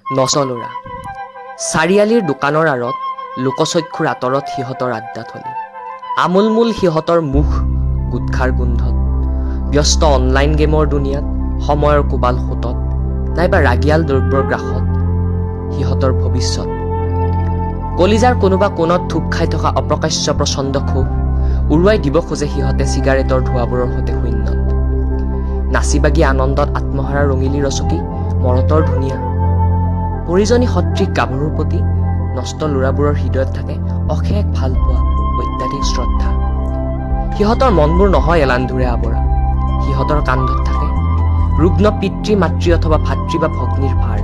নচলৰা চাৰিআলিৰ দোকানৰ আঁৰত লোকচক্ষুৰ আঁতৰত সিহঁতৰ আড্ডাথলী আমোলমোল সিহঁতৰ মুখ গুটখাৰ গোন্ধত ব্যস্ত অনলাইন গেমৰ দুনিয়াত সময়ৰ কোবাল সোঁতত নাইবা ৰাগিয়াল দ্ৰব্যৰ গ্ৰাসত সিহঁতৰ ভৱিষ্যত কলিজাৰ কোনোবা কোণত থুপ খাই থকা অপ্ৰকাশ্য প্ৰচণ্ড ক্ষোভ উৰুৱাই দিব খোজে সিহঁতে চিগাৰেটৰ ধোঁৱাবোৰৰ সৈতে শূন্যত নাচি বাগি আনন্দত আত্মহাৰা ৰঙিলী ৰচকী মৰতৰ ধুনীয়া পৰিজনী সদৃশ গাভৰুৰ প্ৰতি নষ্ট ল'ৰাবোৰৰ হৃদয়ত থাকে অশেষ ভাল পোৱা অত্যাধিক শ্ৰদ্ধা সিহঁতৰ মনবোৰ নহয় এলান্ধুৰে আৱৰা সিহঁতৰ কান্ধত থাকে ৰুগ্ন পিতৃ মাতৃ অথবা ভাতৃ বা ভগ্নীৰ ভাৰ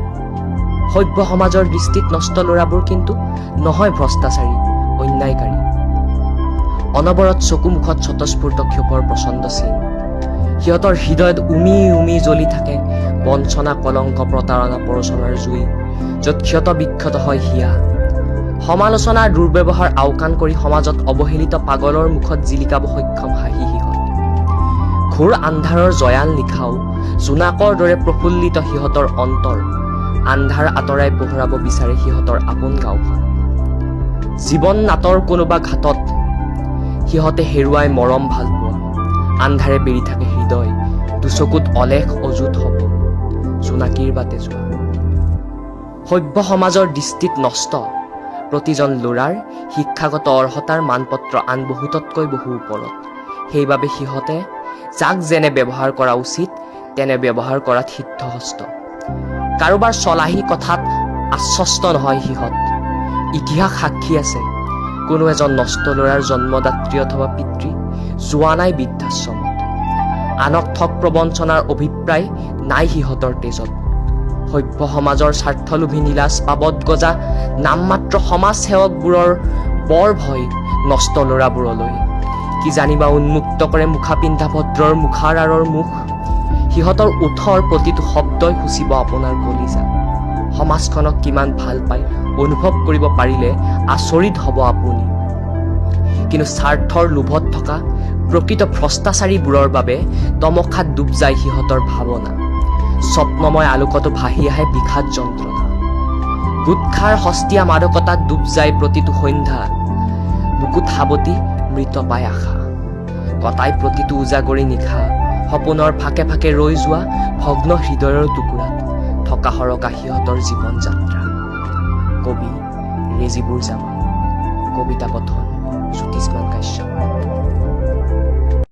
সভ্য সমাজৰ দৃষ্টিত নষ্ট ল'ৰাবোৰ কিন্তু নহয় ভ্ৰষ্টাচাৰী অন্যায়কাৰী অনবৰত চকু মুখত স্বতঃস্ফূৰ্ত ক্ষোভৰ প্ৰচণ্ড চিন সিহঁতৰ হৃদয়ত উমি উমি জ্বলি থাকে বঞ্চনা কলংক প্ৰতাৰণা প্ৰৰোচনাৰ জুই য'ত ক্ষত বিক্ষত হয় হিয়া সমালোচনাৰ দুৰ্ব্যৱহাৰ আওকাণ কৰি সমাজত অৱহেলিত পাগলৰ মুখত জিলিকাব সক্ষম হাঁহি সিহঁত ঘোৰ আন্ধাৰৰ জয়াল নিশাও জোনাকৰ দৰে প্ৰফুল্লিত সিহঁতৰ অন্তৰ আন্ধাৰ আঁতৰাই পোহৰাব বিচাৰে সিহঁতৰ আপোন গাঁওখন জীৱন নাটৰ কোনোবা ঘাটত সিহঁতে হেৰুৱাই মৰম ভাল পোৱা আন্ধাৰে বেৰি থাকে হৃদয় দুচকুত অলেখ অযুত সপোন জোনাকীৰ বাটে যোৱা সভ্য সমাজৰ দৃষ্টিত নষ্ট প্ৰতিজন ল'ৰাৰ শিক্ষাগত অৰ্হতাৰ মানপত্ৰ আন বহুততকৈ বহু ওপৰত সেইবাবে সিহঁতে যাক যেনে ব্যৱহাৰ কৰা উচিত তেনে ব্যৱহাৰ কৰাত সিদ্ধহস্ত কাৰোবাৰ চলাহী কথাত আশ্বস্ত নহয় সিহঁত ইতিহাস সাক্ষী আছে কোনো এজন নষ্ট ল'ৰাৰ জন্মদাত্ৰী অথবা পিতৃ যোৱা নাই বৃদ্ধাশ্ৰমত আনক ঠগ প্ৰবঞ্চনাৰ অভিপ্ৰায় নাই সিহঁতৰ তেজত সভ্য সমাজৰ স্বাৰ্থলোভী নীলাজ পাবত গজা নামমাত্ৰ সমাজ সেৱকবোৰৰ বৰ ভয় নষ্ট ল'ৰাবোৰলৈ কি জানিবা উন্মুক্ত কৰে মুখা পিন্ধা ভদ্ৰৰ মুখাৰ আঁৰৰ মুখ সিহঁতৰ ওঠৰ প্ৰতিটো শব্দই সূচিব আপোনাৰ কলিজা সমাজখনক কিমান ভাল পায় অনুভৱ কৰিব পাৰিলে আচৰিত হ'ব আপুনি কিন্তু স্বাৰ্থৰ লোভত থকা প্ৰকৃত ভ্ৰষ্টাচাৰীবোৰৰ বাবে তমসাত ডুব যায় সিহঁতৰ ভাৱনা স্বপ্নময় আলোকতো ভাহি আহে বিষাদ যন্ত্ৰণা গুটখাৰ সস্তীয়া মাদকতাত ডুব যায় প্ৰতিটো সন্ধ্যা বুকুত সাৱটি মৃত পাই আশা কটাই প্ৰতিটো উজাগৰি নিশা সপোনৰ ফাকে ফাকে ৰৈ যোৱা ভগ্ন হৃদয়ৰ টুকুৰাত থকা সৰকা সিহঁতৰ জীৱন যাত্ৰা কবি ৰেজিবুৰ জামান কবিতা পঠন জ্যোতিষ্মান কাশ্যপ